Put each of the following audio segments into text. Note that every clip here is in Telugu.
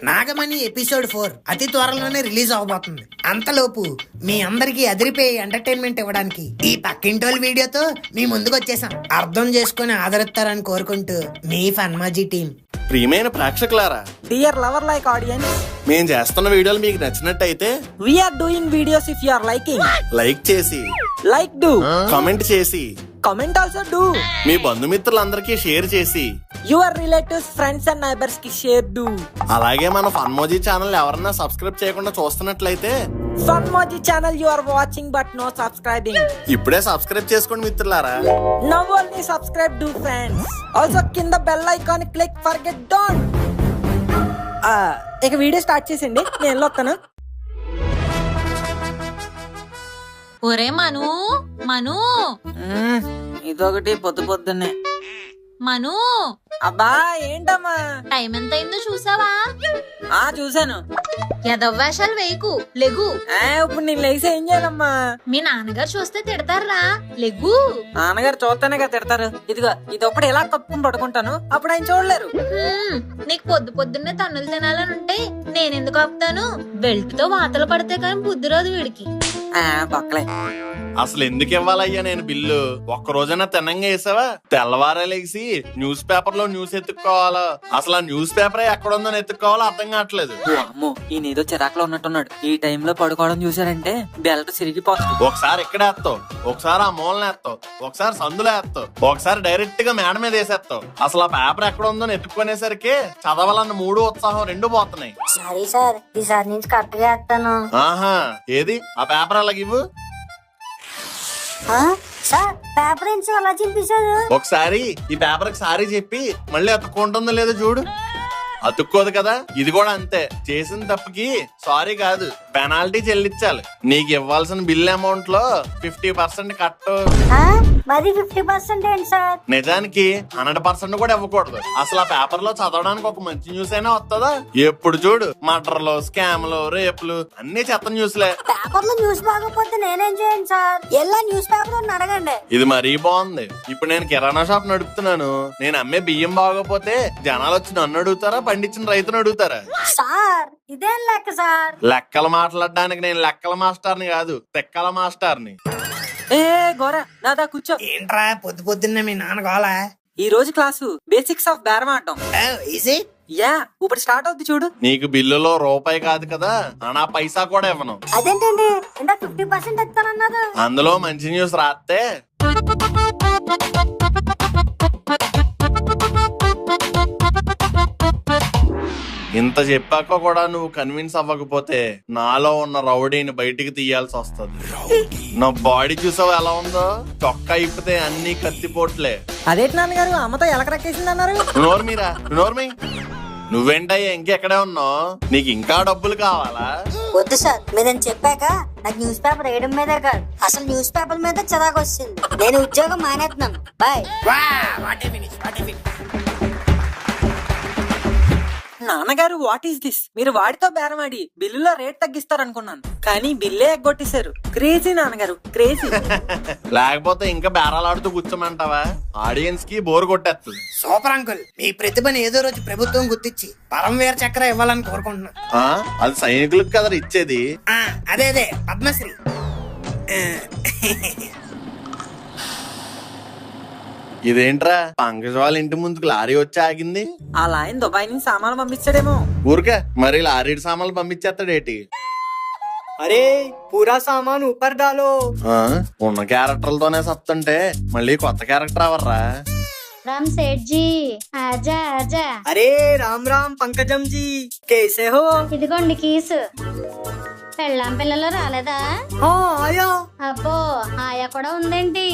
నాగమణి ఎపిసోడ్ 4 అతి త్వరలోనే రిలీజ్ అవబోతుంది. అంతలోపు మీ అందరికి అదిరిపోయే ఎంటర్టైన్మెంట్ ఇవ్వడానికి ఈ పక్కింటోళ్ళ వీడియోతో మీ ముందుకు వచ్చేసాం. అర్థం చేసుకుని ఆదరిస్తారని కోరుకుంటూ మీ ఫన్మాజీ టీం. ప్రియమైన ప్రేక్షకులారా, డియర్ లవర్ లైక్ ఆడియన్స్, మేము చేస్తున్న వీడియోలు మీకు నచ్చినట్టయితే we are doing videos. If you are liking, like చేసి, like do, కామెంట్ చేసి, comment also do. మీ బంధుమిత్రులందరికీ షేర్ చేసి, Your relatives, friends and neighbors కి share do. అలాగే మన ఫన్మోజీ ఛానల్ ఎవరన్నా సబ్స్క్రైబ్ చేయకుండా చూస్తున్నట్లయితే Funmoji channel you are watching but no subscribing. ఇప్పుడే సబ్స్క్రైబ్ చేసుకోండి మిత్రులారా. Now only subscribe do friends. Also కింద bell icon click forget don't. ఇక వీడియో స్టార్ట్ చేసిండి, నేను వెళ్ళొస్తాను. ఒరే మను మను ఇదొకటి పొద్దు పొద్దున్నే. మను అబ్బా ఏంటమ్మా? టైం ఎంత అయిందో చూసావా? చూసాను. ఎదవ్వేషాలు వేయకు, లెగు. ఇప్పుడు నేను లేచి ఏం చేయాలమ్మా? మీ నాన్నగారు చూస్తే తిడతారా, లెగు. నాన్నగారు చూస్తేనే కదా తిడతారు. ఇదిగో ఇది ఒకటి ఎలా కప్పుకుని పడుకుంటాను, అప్పుడు ఆయన చూడలేరు. నీకు పొద్దు పొద్దున్నే తన్నులు తినాలని ఉంటే నేనెందుకు ఆపుతాను? బెల్ట్ తో వాతలు పడితే కానీ బుద్ధి రాదు వీడికి. పక్కలే. అసలు ఎందుకు ఇవ్వాలయ్యా నేను బిల్లు? ఒక్క రోజైనా తిన్నంగా వేసావా? తెల్లవారే లేసి న్యూస్ పేపర్ లో న్యూస్ ఎత్తుక్కోవాలా? అసలు ఆ న్యూస్ పేపర్ ఎక్కడుందని ఎత్తుక్కోవాలో అర్థం కావట్లేదు. అమ్మో, ఈయన ఏదో చిరాకులో ఉన్నట్టున్నాడు. ఈ టైంలో పడుకోవడం చూసారంటే బెల్ట్ సిరిగిపోతుంది. ఒకసారి ఇక్కడ వేస్తావు, ఒకసారి ఆ మూలన వేస్తావు, ఒకసారి సందులో వేస్తావు, ఒకసారి డైరెక్ట్ గా మేడ మీద వేసేస్తావు. అసలు ఆ పేపర్ ఎక్కడ ఉందని ఎత్తుక్కునేసరికి చదవాలన్న మూడు ఉత్సాహం రెండు పోతున్నాయి. సరే సార్, ఈసారి నుంచి కరెక్ట్ గా వేస్తాను. ఆహా, ఏది ఆ పేపర్ అలాగివ్వు. సార్, పేపర్ ఏంటి అలా చింపేశారు? ఒకసారి ఈ పేపర్ కి సారీ చెప్పి మళ్ళీ అతుక్కుంటుందో లేదో చూడు. అతుక్కోదు కదా, ఇది కూడా అంతే. చేసిన తప్పుకి సారీ కాదు, పెనాల్టీ చెల్లించాలి. నీకు ఇవ్వాల్సిన బిల్ అమౌంట్ లో 50% కట్టు. మరి 50% ఏంటి సార్? నిజానికి 100% కూడా ఇవ్వకూడదు. అసలు ఆ పేపర్ లో చదవడానికి ఒక మంచి న్యూస్ అయినా వస్తుందా? ఎప్పుడు చూడు మర్డర్లు, స్కామ్లు, రేపులు, అన్ని చెత్త న్యూస్లే. పేపర్ లో న్యూస్ బాగోపోతే నేనేం చేయండి సార్? ఎలా న్యూస్ పేపర్ అడగండి. ఇది మరీ బాగుంది. ఇప్పుడు నేను కిరాణా షాప్ నడుపుతున్నాను. నేను అమ్మే బియ్యం బాగోపోతే జనాలు వచ్చి నన్ను అడుగుతారా, పండించిన రైతును అడుగుతారా? సార్ ఇదేం లెక్క సార్? లెక్కలు మాట్లాడడానికి నేను లెక్కల మాస్టర్ని కాదు, తెక్కల మాస్టర్ని. గోరా నాదా కూర్చో. ఏంట్రా పొద్దు పొద్దున్నే మీ నాన్న గోలా? ఈ రోజు క్లాసు బేసిక్స్ ఆఫ్ బేరం ఆడటం. యా, ఇప్పుడు స్టార్ట్ అవుద్ది చూడు. నీకు బిల్లులో రూపాయి కాదు కదా, అనా పైసా కూడా ఇవ్వను. అదేంటండి, ఇంకా 50% ఇస్తానన్నారు. అందులో మంచి న్యూస్ రాస్తే ఇంత చెప్పాక కూడా నువ్వు కన్విన్స్ అవ్వకపోతే నాలో ఉన్న రౌడీని బయటికి తీయాల్సి వస్తుంది. నా బాడీ చూసావు ఎలా ఉందో? చొక్కా ఇప్పితే అన్ని కత్తిపోట్లే. అదేంటి నాన్నగారు అమ్మతో ఎలకరెక్కేసింది అన్నారు? నోర్మీరా, నోర్మీ. నువ్వేంటయ్యా ఇంకెక్కడే ఉన్నావు? నీకు ఇంకా డబ్బులు కావాలా? వద్దు సార్, మీరని చెప్పాక నాకు న్యూస్ పేపర్ వేయడం మీదే కాదు, అసలు న్యూస్ పేపర్ మీద చిరాకు వచ్చింది. నేను ఉద్యోగం మానేస్తున్నాను. బాయ్. నాన్నగారు వాట్ ఈస్ దిస్? మీరు వాడితో బేరమాడి బిల్లులో రేట్ తగ్గిస్తారనుకున్నాను, కానీ బిల్లే ఎగ్గొట్టేశారు. క్రేజీ నాన్నగారు, క్రేజీ. లేకపోతే ఇంకా బేరాలాడుతూ కూర్చోమంటావా? ఆడియన్స్ కి బోర్ కొట్టేస్తుంది. సూపర్ అంకుల్, మీ ప్రతిభను ఏదో రోజు ప్రభుత్వం గుర్తించి పరమవీర చక్ర ఇవ్వాలని కోరుకుంటున్నా. అది సైనికులకు కదా ఇచ్చేది. అదే పద్మశ్రీ. ఇదేంట్రా, పంకజ్ వాళ్ళ ఇంటి ముందుకు లారీ వచ్చి ఆగింది. అలా ఆయన దుబాయ్ నుంచి సామాన్లు పంపించాడేమో. ఊరికే మరి లారీ సామాన్లు పంపించేస్తాడేటి? అరే పూరా సామాన్ ఊపర్ డాలో. ఉన్న క్యారెక్టర్లతోనే సత్తుంటే మళ్ళీ కొత్త క్యారెక్టర్ ఎవర్రా? రామ్ సేట్ జీ, ఆజా ఆజా. అరే రామ్ రామ్ పంకజం జీ, కేసే హో? ఇదిగోండి కీసు. పెళ్ళాం పిల్లలు రాలేదా? ఆయా. అబ్బో, ఆయా కూడా ఉందేంటి?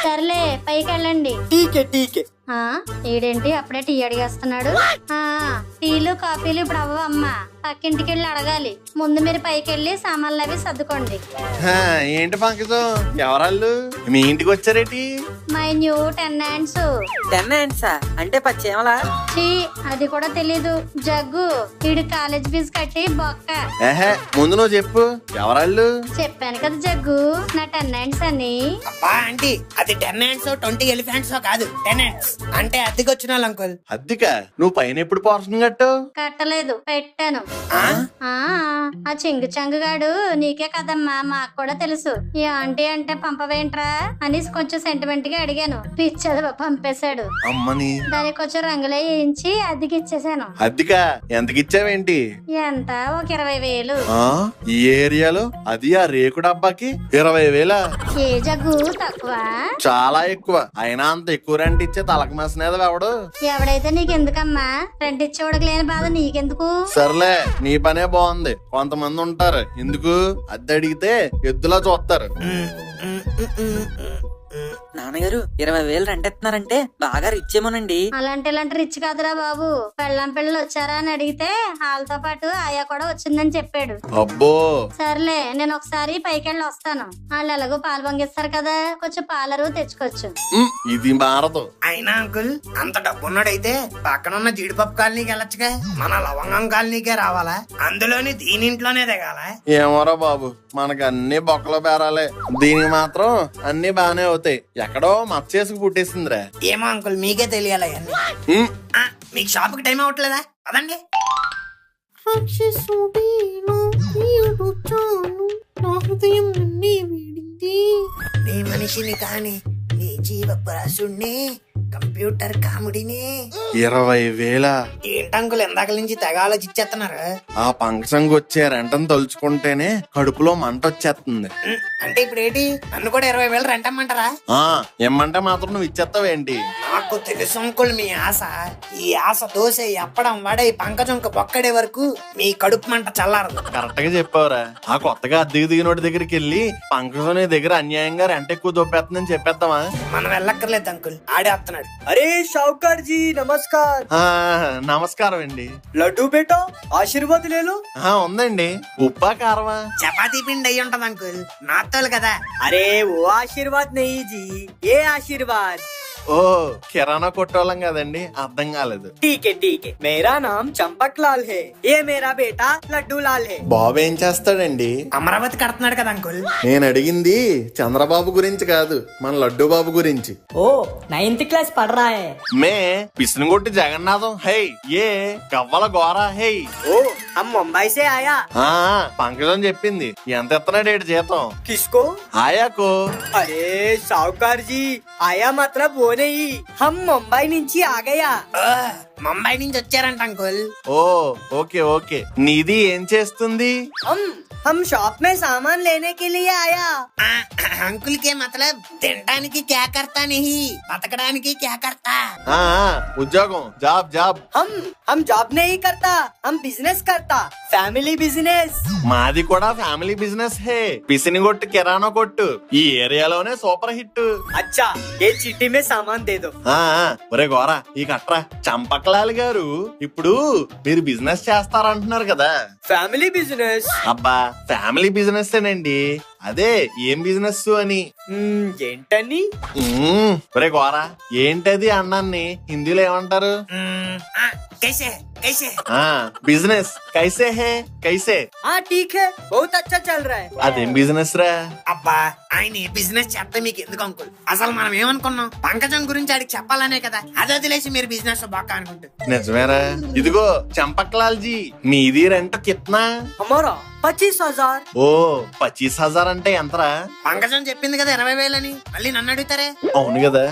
సర్లే పైకి వెళ్ళండి. టీకే టీకే. ఈడేంటి అప్పుడే టీ అడిగేస్తున్నాడు? టీలు కాఫీలు ఇప్పుడు అవ్వమ్మా, పక్కింటికి వెళ్ళి అడగాలి. ముందు మీరు పైకి వెళ్ళి సామాన్లు అవి సర్దుకోండి. ఏంటి పంకజం, ఎవరాళ్ళు మీ ఇంటికి వచ్చారేటి? My new టెన్నాంట్స్. టెన్నాంట్సా అంటే పచ్చేమలా? అది కూడా తెలీదు. జగ్గు, వీడు కాలేజ్ ఫీజు కట్టి బొక్క. ముందు నువ్వు చెప్పు, ఎవరాళ్ళు? చెప్పాను కదా జగ్గు, నా టెన్నాంట్స్ అని. అబ్బా ఆంటీ, అది 10 ants 20 elephants కాదు, 10 ants. అంటే అద్దెకి వచ్చిన వాళ్ళు అంకుల్. అద్దెక నువ్వు పైన ఎప్పుడు పోర్షన్ కట్టావు? కట్టలేదు, పెట్టాను. ఆ చెంగు చెంగుగాడు నీకే కదమ్మా, మాకు కూడా తెలుసు. ఈ ఆంటీ అంటే పంపవేంట్రా అని కొంచెం సెంటిమెంట్ గా అడిగాను. పిచ్చదు పంపేశాడు. అమ్మని దానికి కొంచెం రంగులే వేయించి అద్దెకి ఇచ్చేసాను. అద్దెక ఎంతకిచ్చావేంటి? ఎంత ఒక 20,000. ఈ ఏరియాలో అది ఆ రేకు డబ్బాకి 20,000? ఏ జగ్గు తక్కువ? చాలా ఎక్కువ. అయినా అంత ఎక్కువ రెంట్ ఇచ్చే తలక మసనేది ఎవడు? ఎవడైతే నీకెందుకమ్మా, రెంట్ ఇచ్చేవాడికి లేని బాధ నీకెందుకు? సర్లే నీ పనే బాగుంది. కొంతమంది ఉంటారు ఎందుకు అద్దె అడిగితే ఎద్దులా చూస్తారు. నాన్నగారు 20,000 రెంట్ ఎత్తున్నారంటే బాగా రిచ్ ఏమోనండి. అలాంటి ఇలాంటి రిచ్ కాదురా బాబు. పెళ్ళం పిల్లలు వచ్చారా అని అడిగితే వాళ్ళతో పాటు ఆయా కూడా వచ్చిందని చెప్పాడు. అబ్బో సర్లే, నేను ఒకసారి పైకెళ్ళి వస్తాను. వాళ్ళు ఎలాగో పాలు పొంగిస్తారు కదా, కొంచెం పాలరు తెచ్చుకోవచ్చు. ఇది మారదు. అయినా అంకుల్ అంత డబ్బున్నాడైతే పక్కనున్న జీడిపప్పు కాలనీకి వెళ్ళొచ్చుగా, మన లవంగం కాలనీకే రావాలా? అందులోని దీని ఇంట్లోనే దిగాల? ఏమోరా బాబు, మనకు అన్ని బొక్కలో బేరాలే. దీనికి మాత్రం అన్ని బానే అవుతాయి. ఎక్కడో మచ్చేసుకు పుట్టేసిందిరా. ఏమో అంకుల్, మీకే తెలియాలి అవన్నీ. మీకు షాప్ కి టైం అవ్వట్లేదా? అదండి. నీ మనిషిని కాని నీ జీవపరాశుణ్ణి, కంప్యూటర్ కామెడీని. 20,000? ఏంటంకుల్ ఇందాక నుంచి తెగ ఆలోచిచ్చేస్తున్నారు. ఆ ఫంక్షన్ వచ్చే రెంటను తలుచుకుంటేనే కడుపులో మంట వచ్చేస్తుంది. అంటే ఇప్పుడు ఏంటి, నన్ను కూడా 20,000 రెంట్ అమ్మంటారా? ఏమంటే మాత్రం నువ్వు ఇచ్చేస్తావేంటి? నాకు తెలుసు అంకుల్ మీ ఆశ. ఈ ఆశ దోశ ఎప్పడం వడై పంకజంక బొక్కడే వరకు మీ కడుపు మంట చల్లారదు. కరెక్ట్ గా చెప్పావురా. ఆ కొత్తగా అద్దెకి దిగినోడి దగ్గరికి వెళ్ళి పంకజం నీ దగ్గర అన్యాయంగా రెంట్ ఎక్కువ దొబ్బేస్తుందని చెప్పేద్దామా? మనం వెళ్ళక్కర్లేదు అంకుల్, ఆడే వస్తున్నాడు. अरे शाहूकार जी नमस्कार। నమస్కారం అండి. लड्डू बेटा आशीर्वाद ले लो। ఉందండి. ఉప్పా కారమా? చపాతీ పిండి అయ్యి ఉంటది అంకుల్, నాతోలు కదా. अरे वो आशीर्वाद नहीं जी, ये आशीर्वाद। ఓ కిరాణా కొట్టోళ్ళం కదండి, అర్థం కాలేదు. ठीक है मेरा नाम चंपक लाल है, ये मेरा बेटा लड्डू लाल है। బాబు ఏం చేస్తాడండి? అమరావతి కడుతున్నాడు కదా అంకుల్. నేను అడిగింది చంద్రబాబు గురించి కాదు, మన లడ్డు బాబు గురించి. ओ 9th क्लास पढ़ रहा है। మే పిసినగొట్టి జగన్నాథం హై, ఏ గవ్వల గోర హై. ओ हम मुंबई से आया। పంకజం చెప్పింది. ఎంత ఎత్తనాడు ఏడు జీతం? किसको? ఆయాకు. अरे शाहूकार जी आया मतलब वो नहीं, हम मुंबई నుంచి आ गया। ముంబై నుంచి వచ్చారంట అంకుల్. ఓ ఓకే ఓకే. నీది ఏం చేస్తుంది? हम शॉप में सामान लेने के लिए आया। అంకుల్ కే మతలబ్ తినడానికి క్యా కర్తా నహీ, బతకడానికి క్యా కర్తా. ఉద్యోగం, జాబ్ జాబ్. हम जॉब नहीं करता, हम बिजनेस करता, फैमिली बिजनेस। మాది కూడా ఫ్యామిలీ బిజినెస్ హే. పిసినిగొట్టు కిరాణా కొట్టు ఈ ఏరియాలోనే సూపర్ హిట్. अच्छा ये चिट्ठी में सामान दे दो। ఒరే గోరా ఈ కట్రా. చంపకలాల్ గారు ఇప్పుడు మీరు బిజినెస్ చేస్తారంటున్నారు కదా. Family business? అబ్బా ఫ్యామిలీ బిజినెస్ ఏనండి. అదే ఏం బిజినెస్ అని. ఏంటని? ఒరే గోరా ఏంటది అన్నాన్ని హిందీలో ఏమంటారు? कैसे कैसे? బిజినెస్ కైసే హే కైసే. हाँ ठीक है, बहुत अच्छा चल रहा है। అదేం బిజినెస్ రా? అబ్బా ఆయన ఏ బిజినెస్ చేస్తే మీకు ఎందుకు అంకుల్? అసలు మనం ఏమనుకున్నాం, పంకజం గురించి ఆడికి చెప్పాలనే కదా. అది వదిలేసి మీరు బిజినెస్ బాగా అనుకుంటారు. నిజమేరా. ఇదిగో చంపక్లాల్ జీ, మీది రెంట్ కిత్నా? हमारा 25,000। ఓ 25,000 అంటే ఎంతరా? పంకజం చెప్పింది కదా 20,000 అని, మళ్ళీ నన్ను అడుగుతారే? అవును కదా.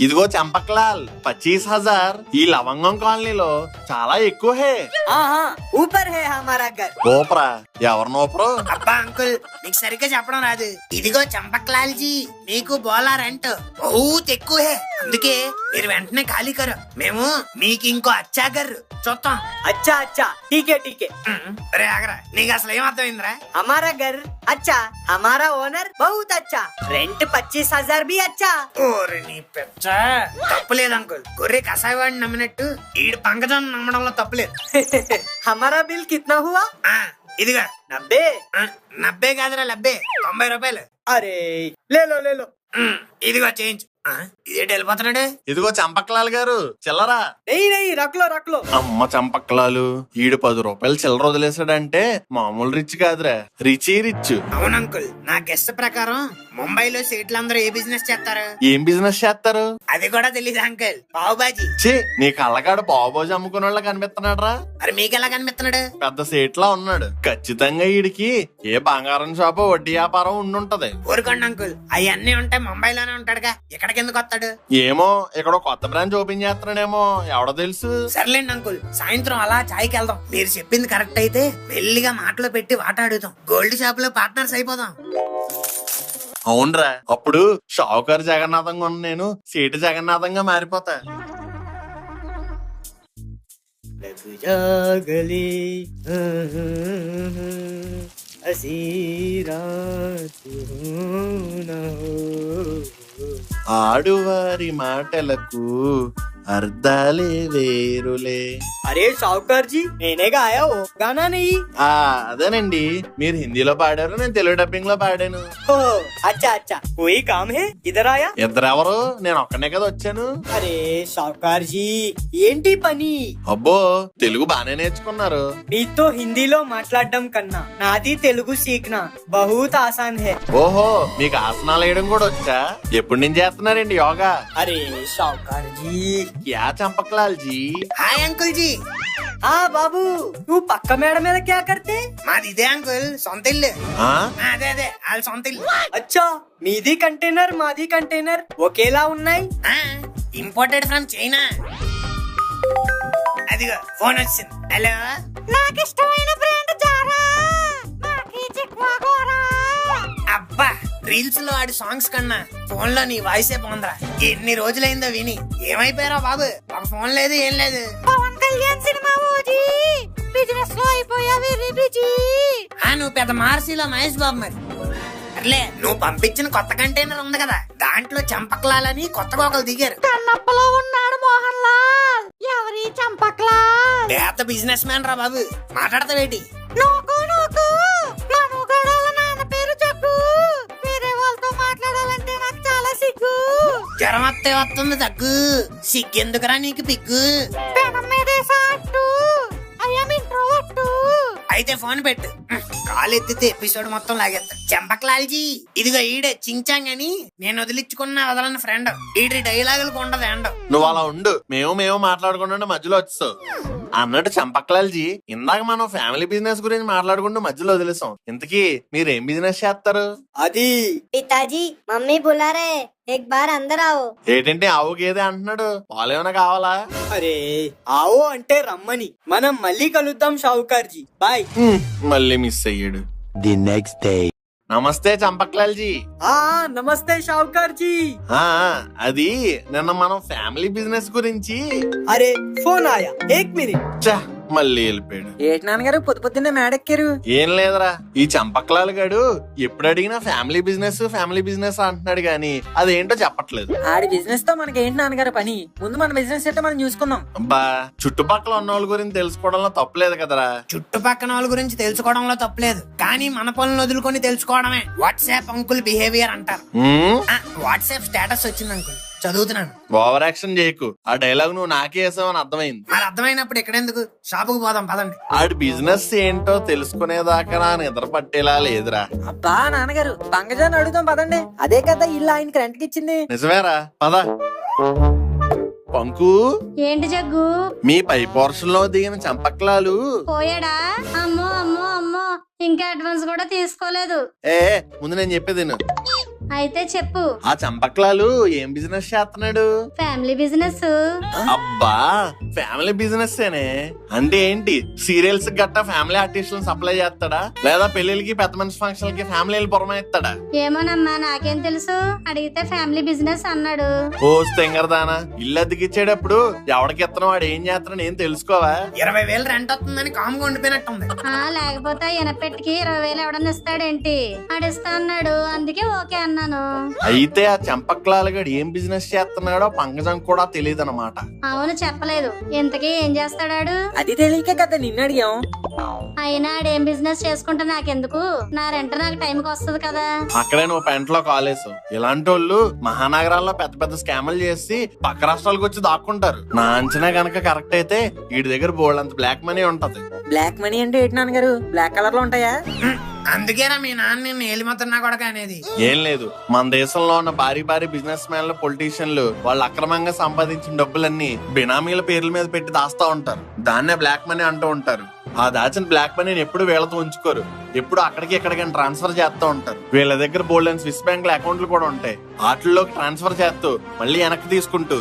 ఇదిగో చంపక్లాల్ 25,000 ఈ లవంగం కాలనీలో చాలా ఎక్కువ హే. हाँ हाँ ऊपर है हमारा घर। ఓపరా ఎవరు నోపరు? అబ్బా అంకుల్ మీకు సరిగ్గా చెప్పడం రాదు. ఇదిగో చంపక్లాల్ జీ, మీకు బోలా రెంట్ బహుత్ ఎక్కువే, అందుకే మీరు వెంటనే ఖాళీ కరు. మేము మీకు ఇంకో అచ్చాగర్ చూస్తాం. अच्छा अच्छा ठीक है। రే ఆగరా, నీకు అసలు ఏం అర్థమైందిరా? हमारा घर अच्छा, हमारा ओनर बहुत अच्छा, रेंट 25,000 भी अच्छा। ఓరి నీ పెచ్చ, తప్పులేదు అంకుల్. గొర్రె కసాయివాడిని నమ్మినట్టు ఈడు పంకజం నమ్మడంలో తప్పులేదు. हमारा बिल कितना हुआ? ఇదిగా 90। 90 కాదురా, 90 90 రూపాయలు. अरे ले लो ఇదిగో చేంజ్. ఇదేటి వెళ్ళిపోతున్నాడు? ఇదిగో చంపక్లాల్ గారు చిల్లరా. నెయ్యి రక్లో అమ్మ చంపక్లాలు, ఈడు 10 రూపాయలు చిల్లర వదిలేసాడంటే మామూలు రిచ్ కాదురా, రిచ్. అవును అంకుల్, నా గెస్ట్ ప్రకారం ముంబైలో సీట్లందరూ ఏ బిజినెస్ చేస్తారు? ఏం బిజినెస్ చేస్తారు? అది కూడా తెలీదు అంకుల్. పావు బాజీ. ఛీ, నీ కళ్ళగాడు పావుబాజు అమ్ముకునే వాళ్ళ కనిపిస్తున్నాడు రా. మరి మీకెలా కనిపిస్తున్నాడు? పెద్ద సేట్లా ఉన్నాడు. ఖచ్చితంగా ఈడికి ఏ బంగారం షాపు వడ్డీ వ్యాపారం ఉండుంటది. ఊరుకోండి అంకుల్, అవన్నీ ఉంటే ముంబైలోనే ఉంటాడుగా, ఇక్కడికి ఎందుకు వస్తాడు? ఏమో ఇక్కడ కొత్త బ్రాంచ్ ఓపెన్ చేస్తున్నాడేమో, ఎవడో తెలుసు. సర్లేండి అంకుల్, సాయంత్రం అలా చాయ్కి వెళ్దాం. మీరు చెప్పింది కరెక్ట్ అయితే మెల్లిగా మాటలో పెట్టి వాటా అడుగుతాం. గోల్డ్ షాప్ లో పార్ట్నర్స్ అయిపోదాం. అవునరా, అప్పుడు షావుకారు జగన్నాథంగా ఉన్న నేను సీటు జగన్నాథంగా మారిపోతా. జాగలి అసీరా ఆడువారి మాటలకు అర్ధాలే వేరులే. అరే షావుకార్ జీ, నేనేగా ఆయా ఓ గానా నెయ్యి. అదేనండి, మీరు హిందీలో పాడారు, నేను తెలుగు డబ్బింగ్ లో పాడాను. ఓ అచ్చా అచ్చా, కోయి కామ్ హే ఇధర్ ఆయా. ఇద్దరెవరు? నేను ఒక్కనే కదా వచ్చాను. అరే షావుకార్ జీ, ఏంటి పని? అబ్బో, తెలుగు బానే నేర్చుకున్నారు. మీతో హిందీలో మాట్లాడడం కన్నా నాది తెలుగు సీక్నా బహుత్ ఆసాన్ హే. ఓహో, మీకు ఆసనాలు వేయడం కూడా వచ్చా? ఎప్పటి నుంచి చేస్తున్నారండి యోగా? అరే షావుకార్ జీ. క్యా చంపక్లాల్ జీ? Hi uncle ji. బాబు, నువ్వు పక్క మేడ మీద క్యా కర్తే? మాది ఇదే అంకుల్, సొంత ఇల్లు. ఆ? అదే వాళ్ళ సొంత ఇల్లు. అచ్చా, మీది కంటైనర్ మాది కంటైనర్ ఒకేలా ఉన్నాయి. Imported from China. అదిగో ఫోన్ వచ్చింది. హలో, నాకు ఇష్టమైన బ్రాండ్ జారా. నాకీ చిక్వా గోరా. అబ్బా, రీల్స్ లో ఆడి సాంగ్స్ కన్నా ఫోన్ లో నీ వాయిసే బాగుందిరా. ఎన్ని రోజులైందో విని. ఏమైపోయారా బాబు? ఒక ఫోన్ లేదు, ఏం లేదు. Pawan Kalyan cinema OG, business లో అయిపోయావి బిజీ. నువ్వు పెద్ద మార్సీలో మహేష్ బాబు. మరి అర్లే, నువ్వు పంపించిన కొత్త కంటైనర్ ఉంది కదా, దాంట్లో చంపక్లాలని కొత్తగా ఒకరు దిగారు. కన్నప్పలో ఉన్నాడు మోహన్ లాల్. ఎవరి చంపక్లాల్? పెద్ద బిజినెస్ మ్యాన్ రా బాబు, మాట్లాడతావేటి? నోకు మనుగడల నాన్న పేరు జగ్గు. వేరే వాళ్ళతో మాట్లాడాలంటే నాకు చాలా సిగ్గు. జ్వరం వస్తే వస్తుంది దగ్గు, సిగ్గెందుకురా నీకు పిగ్గు? పెనం మీదేసా అట్టు. అయ్యాం ఇంట్రోవర్ట్. అయితే ఫోన్ పెట్టు, కాల్ ఎత్తితే ఎపిసోడ్ మొత్తం లాగేస్తా. చంపక్లాల్జీ, ఇదిగో ఈడే చించాంగ్ అని నేను వదిలించుకున్న వదలని ఫ్రెండ్. ఈడి డైలాగులకు ఉండదు ఎండ. నువ్వు అలా ఉండు, మేము మాట్లాడుకుంటుంటే మధ్యలో వచ్చావు అన్నట్టు. చంపక్లాల్జీ, ఇందాక మనం ఫ్యామిలీ బిజినెస్ గురించి మాట్లాడుకుంటూ మధ్యలో వదిలేసాం. ఇంతకీ మీరు ఏం బిజినెస్ చేస్తారు? అది పితాజీ, మమ్మీ బులారే, ఎక్ బార్ అందర్ ఆవో. ఏంటంటే ఆవు గేదే అంటున్నాడు, పాలు ఏమైనా కావాలా? అరే ఆవో అంటే రమ్మని. మనం మళ్ళీ కలుద్దాం షావుకార్ జీ, బాయ్. మళ్ళీ మిస్ అయ్యాడు. The next day. నమస్తే చంపక్లాల్జీ. నమస్తే షావుకార్ జీ. అది నిన్న మనం ఫ్యామిలీ బిజినెస్ గురించి. అరే ఫోన్ ఆయా, ఏక్ మినిట్. ఛ, మళ్ళీ వెళ్ళిపోయాడు. ఏంటి నాన్నగారు పొద్దున్నే మేడెక్కారు? ఏం లేదురా, ఈ చంపక్లాల్ గాడు ఎప్పుడు అడిగినా ఫ్యామిలీ బిజినెస్ అంటున్నాడు గాని అదేంటో చెప్పట్లేదు. ఆడి బిజినెస్ తో మనకి ఏంటి నాన్నగారు పని? ముందు మన బిజినెస్ ఏంటో మనం చూసుకుందాం. అబ్బా, చుట్టుపక్కల ఉన్న వాళ్ళ గురించి తెలుసుకోవడంలో తప్పులేదు కదరా. చుట్టుపక్కన వాళ్ళ గురించి తెలుసుకోవడంలో తప్పలేదు, కానీ మన పనులను వదులుకొని తెలుసుకోవడమే వాట్సాప్ అంకుల్ బిహేవియర్ అంటారు. వాట్సాప్ స్టేటస్ వచ్చింది అంకుల్, చదువుతున్నాను. ఓవర్ యాక్షన్ చేయకు, ఆ డైలాగ్ నువ్వు నాకే వేసావని అర్థమైంది. మరి అర్థమైనప్పుడు ఎక్కడెందుకు, షాపుకు పోదాం పదండి. ఆడి బిజినెస్ ఏంటో తెలుసుకునేదాకా నా నిద్ర పట్టేలా లేదురా. అబ్బా నాన్నగారు, పంకజాన్ని అడుగుతాం పదండి. అదే కదా ఇల్లు ఆయనకి రెంట్కి ఇచ్చింది. నిజమేరా, పద. పంకు, ఏంటి జగ్గు? మీ పై పోర్షన్ లో దిగిన చంపక్లాలు పోయాడా? అమ్మో అమ్మో అమ్మో, ఇంకా అడ్వాన్స్ కూడా తీసుకోలేదు. ముందు నేను చెప్పేది విను. అయితే చెప్పు. ఆ చంపక్లాలు ఏం బిజినెస్ చేస్తున్నాడు? Family business. అబ్బా, ఫ్యామిలీ బిజినెస్ అంటే ఏంటి? సీరియల్స్ గట్టా ఫ్యామిలీ ఆర్టిస్టులను సప్లై చేస్తాడా, లేదా పెళ్లికి పెద్ద మనిషి ఫంక్షన్ కి ఫ్యామిలీలు పురమాయిస్తాడా? ఏమోనమ్మా, నాకేం తెలుసు. అడిగితే ఫ్యామిలీ బిజినెస్ అన్నాడు. ఓ తెంగరదానా, ఇల్లు అద్దెకిచ్చేటప్పుడు ఎవడికి ఇత్తనం వాడు ఏం చేస్తాడని ఏం తెలుసుకోవా? 20,000 రెంట్ వస్తుందని కామ్గా ఉండిపోయినట్టుంది. లేకపోతే ఎనపెట్టికి 20,000 ఎవడన్నా ఇస్తాడేంటి? ఆడిస్తా అన్నాడు, అందుకే ఓకే అన్నాను. అయితే ఆ చంపక్లాల్ గడు ఏం బిజినెస్ చేస్తున్నాడో పంకజం కూడా తెలియదు అనమాట. అవును, చెప్పలేదు. ఇంతకీ ఏం చేస్తాడాడు? అది తెలియకే కదా నిన్ను అడిగాం. అయినా ఆడేం బిజినెస్ చేసుకుంటే నాకెందుకు, నా రెంట్ నాకు టైంకి వస్తుంది కదా. అక్కడే నువ్వు పెంటలో కాలేసు. ఇలాంటి వాళ్ళు మహానగరాల్లో పెద్ద పెద్ద స్కాములు చేసి పక్క రాష్ట్రాలకు వచ్చి దాక్కుంటారు. నా అంచనా గనక కరెక్ట్ అయితే వీడి దగ్గర బోల్డ్ అంత బ్లాక్ మనీ ఉంటది. బ్లాక్ మనీ అంటే ఏంటి నాన్నగారు? బ్లాక్ కలర్ లో ఉంటాయా? అందుకేనా మీ నాన్న నిన్ను ఏలిమతున్నా కొడక అనేది. ఏం లేదు, మన దేశంలో ఉన్న భారీ భారీ బిజినెస్ మ్యాన్లు, పొలిటీషియన్లు వాళ్ళు అక్రమంగా సంపాదించిన డబ్బులన్నీ బినామీల పేర్ల మీద పెట్టి దాస్తా ఉంటారు. దాన్నే బ్లాక్ మనీ అంటూ ఉంటారు. ఆ దాచిన బ్లాక్ మనీని ఎప్పుడు వీళ్ళతో ఉంచుకోరు, ఎప్పుడు అక్కడికి ఎక్కడికైనా ట్రాన్స్ఫర్ చేస్తూ ఉంటారు. వీళ్ళ దగ్గర బోల్డెన్ స్విస్ బ్యాంక్ అకౌంట్లు కూడా ఉంటాయి. వాటిల్లోకి ట్రాన్స్ఫర్ చేస్తూ మళ్ళీ వెనక్కి తీసుకుంటూ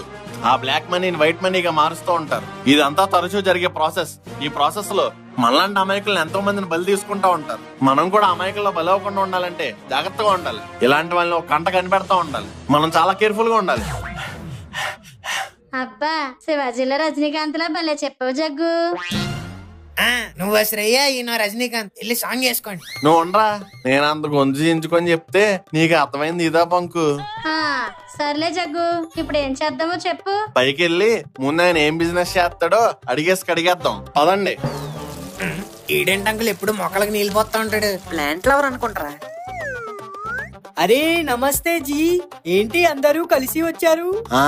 ఆ బ్లాక్ మనీని వైట్ మనీగా మారుస్తూ ఉంటారు. ఇదంతా తరచూ జరిగే ప్రాసెస్. ఈ ప్రాసెస్ లో మనలాంటి అమాయకులను ఎంతో మందిని బలి తీసుకుంటా ఉంటారు. మనం కూడా అమాయకుల్లో బలి అవ్వకుండా ఉండాలంటే జాగ్రత్తగా ఉండాలి. ఇలాంటి వాళ్ళని ఒక కంట కనిపెడతా ఉండాలి. మనం చాలా కేర్ఫుల్ గా ఉండాలి. అబ్బా, శివాజీలో రజనీకాంత్ లా భలే చెప్పావు జగ్గు. నువ్వు శ్రేయ, ఈయన రజనీకాంత్, వెళ్ళి సాంగ్ వేసుకోండి. నువ్వు ఉండరా, నేను అంత గొంతు చించుకొని చెప్తే నీకు అర్థమైంది ఇదా పంకు. ఆ, సర్లే జగ్గు, ఇప్పుడు ఏం చేద్దామో చెప్పు. పైకి వెళ్ళి ముందు ఆయన ఏం బిజినెస్ చేస్తాడో అడిగేసి కడిగేద్దాం. పదండి. ఈడేంటి అంకుల్ ఎప్పుడు మొక్కలకు నీళ్ళు పోతా ఉంటాడు. ప్లాంట్ లవర్ అనుకుంటారా? అరే నమస్తే జీ, ఏంటి అందరూ కలిసి వచ్చారు? ఆ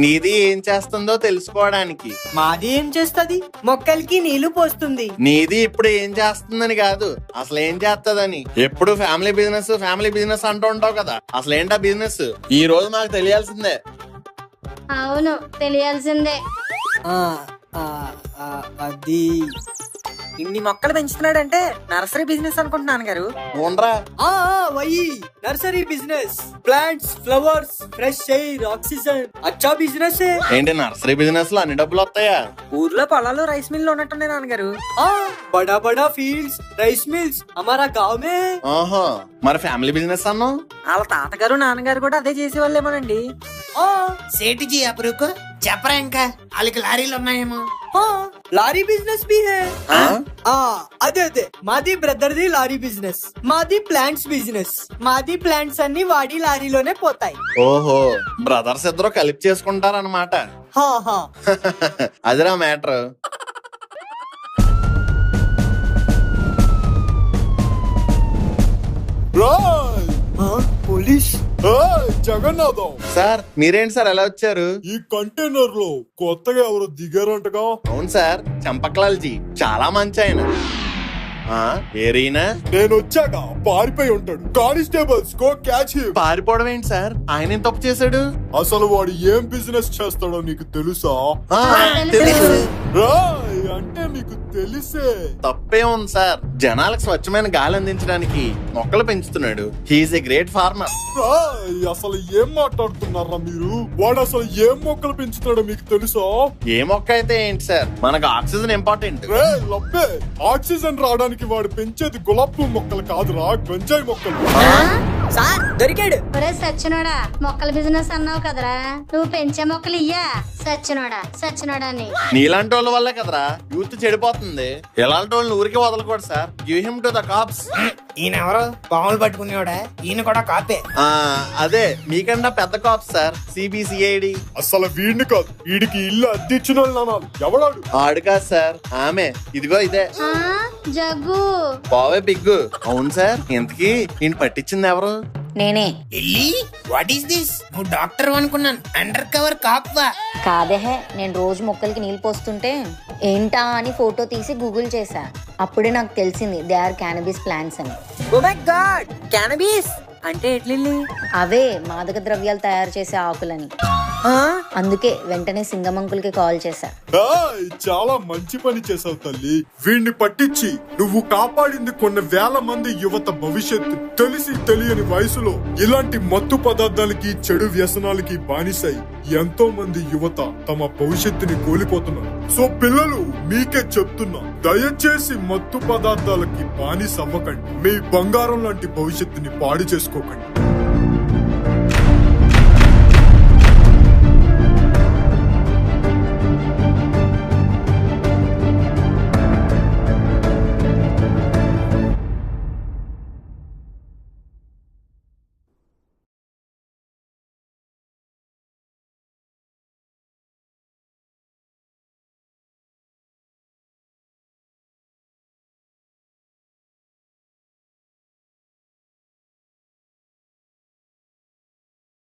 నీది ఏం చేస్తుందో తెలుసుకోవడానికి. మాది ఏం చేస్తది? మొక్కలకి నీళ్లు పోస్తుంది. నీది ఇప్పుడు ఏం చేస్తుందని కాదు, అసలు ఏం చేస్తదని. ఎప్పుడు ఫ్యామిలీ బిజినెస్ అంటూ ఉంటావు కదా, అసలు ఏంటా బిజినెస్? ఈ రోజు మాకు తెలియాల్సిందే. అవును, తెలియాల్సిందే. ఆ, ఆ, ఆ, అది ఇన్ని మొక్కలు పెంచుతున్నాడంటే నర్సరీ బిజినెస్ అనుకుంటున్నాను గారు. ఉండరా, వही nursery business, plants, flowers, fresh air, oxygen, अच्छा बिजनेस है। ఏంటి నర్సరీ బిజినెస్ లో అన్ని డబ్బులు వస్తాయా? ఊర్లో పొలాలు రైస్ మిల్ ఉన్నట్టున్నాయి నాన్నగారు. बड़ा बड़ा फील्ड्स, राइस मिल्स हमारा गांव में है। ఆహా, మరి ఫ్యామిలీ బిజినెస్ అన్నావు? వాళ్ళ తాతగారు నాన్నగారు కూడా అదే చేసేవాళ్ళేమోనండి. సేటిజీ అప్రూకు చెప్పరా, ఇంకా వాళ్ళకి లారీలు ఉన్నాయేమో. లారీ బిజినెస్ भी है। అదే అదే, మాది బ్రదర్ ది లారీ బిజినెస్, మాది ప్లాంట్స్ బిజినెస్. మాది ప్లాంట్స్ అన్ని వాడి లారీలోనే పోతాయి. ఓహో, బ్రదర్స్ ఇద్దరు కలిపి చేసుకుంటారన్నమాట. అదిరా మ్యాటర్. పోలీస్ జగన్నాథం సార్, మీరేంటి సార్ ఎలా వచ్చారు? ఈ కంటైనర్ లో కొత్తగా ఎవరు దిగారంటగా? అవును సార్, చంపక్లాల్జీ చాలా మంచి ఆయన. ఏరీనా నేను వచ్చాక పారిపోయి ఉంటాడు. Constables go catch him. పారిపోవడం ఏంటి సార్? ఆయన ఏం తప్పు చేశాడు? అసలు వాడు ఏం బిజినెస్ చేస్తాడో నీకు తెలుసా? తెలుసు. రాయ్ అంటే నీకు తెలిసే. తప్పే ఉంది సార్, జనాలకు స్వచ్ఛమైన గాలి అందించడానికి మొక్కలు పెంచుతున్నాడు. He's a great farmer. రాయ్ అసలు ఏం మాట్లాడుతున్నారా మీరు? వాడు అసలు ఏం మొక్కలు పెంచుతాడో మీకు తెలుసా? ఏ మొక్క అయితే ఏంటి సార్, మనకు ఆక్సిజన్ ఇంపార్టెంట్. రే లబ్బే, ఆక్సిజన్ రావడానికి వాడు పెంచేది గులాబ్ పువ్వు మొక్కలు కాదురా, గంజాయి మొక్కలు. సార్ దొరికాడు. ఒరే సచ్చినోడా, మొక్కల బిజినెస్ అన్నావు కదరా, నువ్వు పెంచే మొక్కలు ఇయ్యా. సచ్చినోడా అని. నీలాంటి వాళ్ళ వల్లే కదరా యూత్ చెడిపోతుంది. ఎలాంటి వాళ్ళని ఊరికే వదలకూడదు sir. Give him to the cops. ఈయన ఎవరు? పాములు పట్టుకునేవాడా? ఈయన కూడా కాపే. అదే మీకన్నా పెద్ద కాప్స్ సార్, సిబిసిఐడి. అసలు వీడిని కాదు, వీడికి ఇల్లు అద్దెచ్చిన వాళ్ళు ఎవడాడు? ఆడు కాదు సార్, ఆమె. ఇదిగో ఇదే జగ్గు. బావే బిగ్గు. అవును సార్, ఇంతకీ ఈయన పట్టించింది ఎవరు? నేనే. ఎల్లి, వాట్ ఈస్ దిస్? నువ్వు డాక్టర్ అనుకున్నాను, అండర్ కవర్ కాప్వా. కాదేహే, నేను రోజు మొక్కలకి నీళ్ళు పోస్తుంటే ఏంటా అని ఫోటో తీసి గూగుల్ చేశా. అప్పుడే నాకు తెలిసింది దే ఆర్ క్యానబిస్ ప్లాంట్స్ అని. ఓ మై గాడ్, క్యానబిస్ అంటే ఎట్లిల్లి? అవే మాదక ద్రవ్యాలు తయారు చేసే ఆకులని. అందుకే వెంటనే సింగమంకులకి కాల్ చేశా. చాలా మంచి పని చేసావు తల్లి. వీడిని పట్టించి నువ్వు కాపాడింది కొన్ని వేల మంది యువత భవిష్యత్తు. తెలిసి తెలియని వయసులో ఇలాంటి మత్తు పదార్థాలకి, చెడు వ్యసనాలకి బానిసై ఎంతో మంది యువత తమ భవిష్యత్తుని కోల్పోతున్నారు. సో పిల్లలు, మీకే చెప్తున్నా, దయచేసి మత్తు పదార్థాలకి బానిస అవ్వకండి. మీ బంగారం లాంటి భవిష్యత్తుని పాడు చేసుకోకండి.